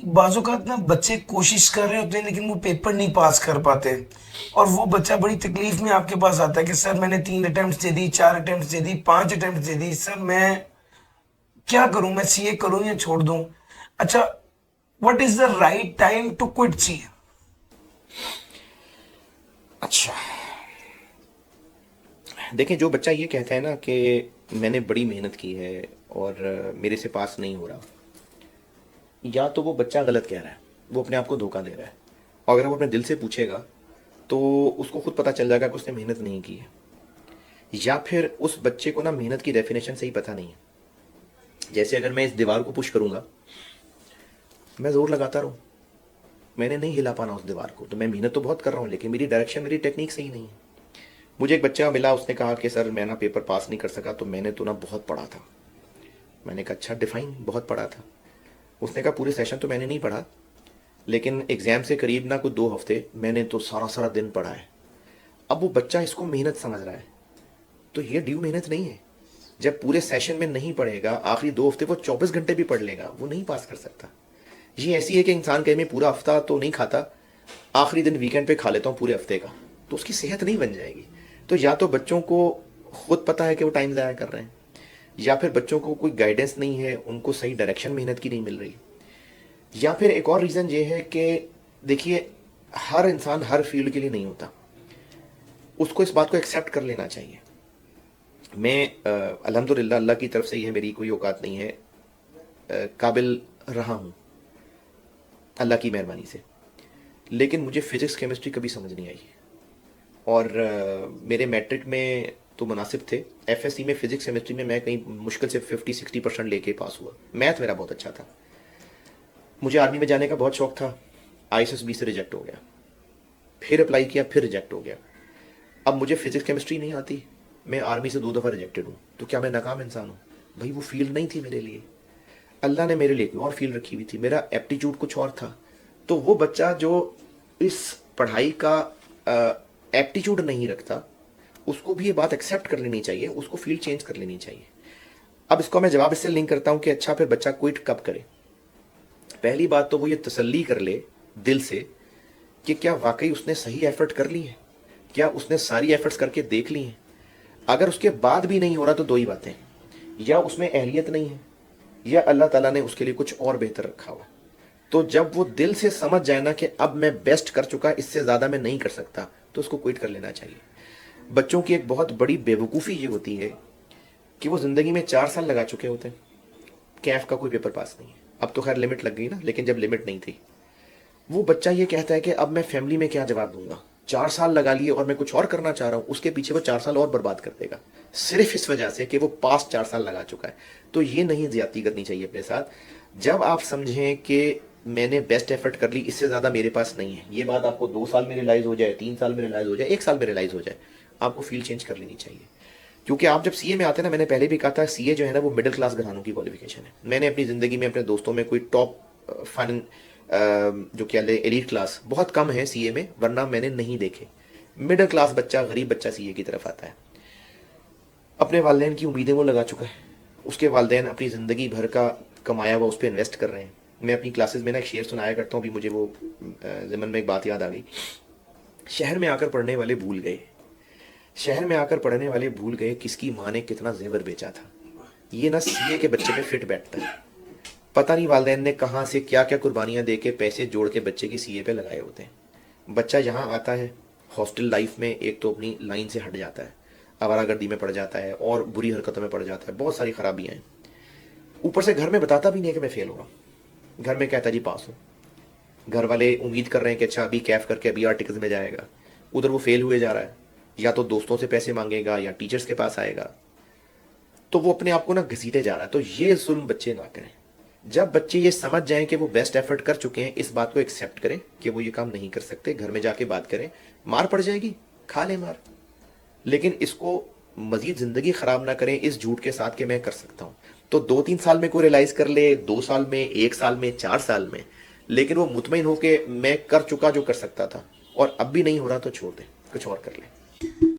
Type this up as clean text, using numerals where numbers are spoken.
بعض اوقات نا بچے کوشش کر رہے ہوتے ہیں لیکن وہ پیپر نہیں پاس کر پاتے، اور وہ بچہ بڑی تکلیف میں آپ کے پاس آتا ہے کہ سر میں نے 3 اٹمپٹس دے دی، 4 اٹمپٹس دے دی، 5 اٹمپٹس دے دی، سر میں کیا کروں، میں سی اے کروں یا چھوڑ دوں؟ اچھا، what is the right time to quit CA؟ اچھا دیکھیں، جو بچہ یہ کہتا ہے نا کہ میں نے بڑی محنت کی ہے اور میرے سے پاس نہیں ہو رہا، یا تو وہ بچہ غلط کہہ رہا ہے، وہ اپنے آپ کو دھوکہ دے رہا ہے، اور اگر وہ اپنے دل سے پوچھے گا تو اس کو خود پتہ چل جائے گا کہ اس نے محنت نہیں کی ہے، یا پھر اس بچے کو نا محنت کی ڈیفینیشن سے ہی پتہ نہیں ہے۔ جیسے اگر میں اس دیوار کو پش کروں گا، میں زور لگاتا رہوں، میں نے نہیں ہلا پانا اس دیوار کو، تو میں محنت تو بہت کر رہا ہوں لیکن میری ڈائریکشن، میری ٹیکنیک صحیح نہیں ہے۔ مجھے ایک بچہ ملا، اس نے کہا کہ سر میں نا پیپر پاس نہیں کر سکا، تو میں نے تو نا بہت پڑھا تھا۔ میں نے کہا اچھا ڈیفائن، بہت پڑھا تھا؟ اس نے کہا پورے سیشن تو میں نے نہیں پڑھا، لیکن ایگزام سے قریب نہ کوئی 2 ہفتے میں نے تو سارا سارا دن پڑھا ہے۔ اب وہ بچہ اس کو محنت سمجھ رہا ہے، تو یہ ڈیو محنت نہیں ہے۔ جب پورے سیشن میں نہیں پڑھے گا، آخری 2 ہفتے وہ 24 گھنٹے بھی پڑھ لے گا، وہ نہیں پاس کر سکتا۔ یہ ایسی ہے کہ انسان کہ میں پورا ہفتہ تو نہیں کھاتا، آخری دن ویکینڈ پہ کھا لیتا ہوں پورے ہفتے کا، تو اس کی صحت نہیں بن جائے گی۔ تو یا تو بچوں کو خود پتہ ہے کہ وہ ٹائم ضائع کر رہے ہیں، یا پھر بچوں کو کوئی گائیڈنس نہیں ہے، ان کو صحیح ڈائریکشن محنت کی نہیں مل رہی، یا پھر ایک اور ریزن یہ ہے کہ دیکھیے، ہر انسان ہر فیلڈ کے لیے نہیں ہوتا، اس کو اس بات کو ایکسیپٹ کر لینا چاہیے۔ میں الحمدللہ اللہ کی طرف سے یہ میری کوئی اوقات نہیں ہے، قابل رہا ہوں اللہ کی مہربانی سے، لیکن مجھے فزکس کیمسٹری کبھی سمجھ نہیں آئی، اور میرے میٹرک میں تو مناسب تھے، ایف ایس سی میں فزکس کیمسٹری میں کہیں مشکل سے 50-60% لے کے پاس ہوا۔ میتھ میرا بہت اچھا تھا، مجھے آرمی میں جانے کا بہت شوق تھا، آئی ایس ایس بی سے ریجیکٹ ہو گیا، پھر اپلائی کیا، پھر ریجیکٹ ہو گیا۔ اب مجھے فزکس کیمسٹری نہیں آتی، میں آرمی سے 2 دفعہ ریجیکٹڈ ہوں، تو کیا میں ناکام انسان ہوں؟ بھائی وہ فیلڈ نہیں تھی میرے لیے، اللہ نے میرے لیے کوئی اور فیلڈ رکھی ہوئی تھی، میرا ایپٹیچیوڈ کچھ اور تھا۔ تو وہ بچہ جو اس پڑھائی کا ایپٹیچیوڈ نہیں رکھتا، اس کو بھی یہ بات ایکسیپٹ کر لینی چاہیے، اس کو فیلڈ چینج کر لینی چاہیے۔ اب اس کو میں جواب اس سے لنک کرتا ہوں کہ اچھا پھر بچہ کوئٹ کب کرے؟ پہلی بات تو وہ یہ تسلی کر لے دل سے کہ کیا واقعی اس نے صحیح ایفرٹ کر لی ہے، کیا اس نے ساری ایفرٹس کر کے دیکھ لی ہیں۔ اگر اس کے بعد بھی نہیں ہو رہا تو 2 ہی باتیں، یا اس میں اہلیت نہیں ہے، یا اللہ تعالیٰ نے اس کے لیے کچھ اور بہتر رکھا ہوا۔ تو جب وہ دل سے سمجھ جائے نا کہ اب میں بیسٹ کر چکا، اس سے زیادہ میں نہیں کر سکتا، تو اس کو کوئٹ کر لینا چاہیے۔ بچوں کی ایک بہت بڑی بیوقوفی یہ ہوتی ہے کہ وہ زندگی میں 4 سال لگا چکے ہوتے ہیں، کیف کا کوئی پیپر پاس نہیں ہے، اب تو خیر لمٹ لگ گئی نا، لیکن جب لمٹ نہیں تھی، وہ بچہ یہ کہتا ہے کہ اب میں فیملی میں کیا جواب دوں گا، 4 سال لگا لیے اور میں کچھ اور کرنا چاہ رہا ہوں، اس کے پیچھے وہ 4 سال اور برباد کر دے گا، صرف اس وجہ سے کہ وہ پاس 4 سال لگا چکا ہے۔ تو یہ نہیں زیادتی کرنی چاہیے اپنے ساتھ۔ جب آپ سمجھیں کہ میں نے بیسٹ ایفرٹ کر لی، اس سے زیادہ میرے پاس نہیں ہے، یہ بات آپ کو 2 سال میں ریلائز ہو جائے، 3 سال میں ریلائز ہو جائے، 1 سال میں ریلائز ہو جائے، آپ کو فیلڈ چینج کر لینی چاہیے۔ کیونکہ آپ جب سی اے میں آتے ہیں نا، میں نے پہلے بھی کہا تھا، سی اے جو ہے نا وہ مڈل کلاس گھرانوں کی کوالیفیکیشن ہے۔ میں نے اپنی زندگی میں اپنے دوستوں میں کوئی ٹاپ جو کیا لے ایلیٹ کلاس بہت کم ہے سی اے میں، ورنہ میں نے نہیں دیکھے۔ مڈل کلاس بچہ، غریب بچہ سی اے کی طرف آتا ہے، اپنے والدین کی امیدیں وہ لگا چکا ہے، اس کے والدین اپنی زندگی بھر کا کمایا ہوا اس پہ انویسٹ کر رہے ہیں۔ میں اپنی کلاسز میں نا ایک شعر سنایا کرتا ہوں، بھی مجھے وہ ضمن میں ایک بات یاد آ گئی۔ شہر میں آ کر پڑھنے والے بھول گئے، شہر میں آ کر پڑھنے والے بھول گئے، کس کی ماں نے کتنا زیور بیچا تھا۔ یہ نا سی اے کے بچے میں فٹ بیٹھتا ہے، پتہ نہیں والدین نے کہاں سے کیا کیا قربانیاں دے کے پیسے جوڑ کے بچے کی سی اے پہ لگائے ہوتے ہیں۔ بچہ یہاں آتا ہے، ہاسٹل لائف میں ایک تو اپنی لائن سے ہٹ جاتا ہے، آوارہ گردی میں پڑ جاتا ہے اور بری حرکتوں میں پڑ جاتا ہے، بہت ساری خرابیاں ہیں۔ اوپر سے گھر میں بتاتا بھی نہیں ہے کہ میں فیل ہو رہا ہوں، گھر میں کہتا جی پاس ہوں۔ گھر والے امید کر رہے ہیں کہ اچھا ابھی کیف کر کے ابھی آرٹیکلز میں جائے گا، ادھر وہ فیل ہوئے جا رہا ہے، یا تو دوستوں سے پیسے مانگے گا یا ٹیچرز کے پاس آئے گا، تو وہ اپنے آپ کو نا گھسیٹے جا رہا ہے۔ تو یہ ظلم بچے نہ کریں۔ جب بچے یہ سمجھ جائیں کہ وہ بیسٹ ایفرٹ کر چکے ہیں، اس بات کو ایکسیپٹ کریں کہ وہ یہ کام نہیں کر سکتے، گھر میں جا کے بات کریں، مار پڑ جائے گی، کھا لیں مار، لیکن اس کو مزید زندگی خراب نہ کریں اس جھوٹ کے ساتھ کہ میں کر سکتا ہوں۔ تو 2-3 سال میں کوئی ریلائز کر لے، 2 سال میں، 1 سال میں، 4 سال میں، لیکن وہ مطمئن ہو کہ میں کر چکا جو کر سکتا تھا، اور اب بھی نہیں ہو رہا تو چھوڑ دیں، کچھ اور کر لیں۔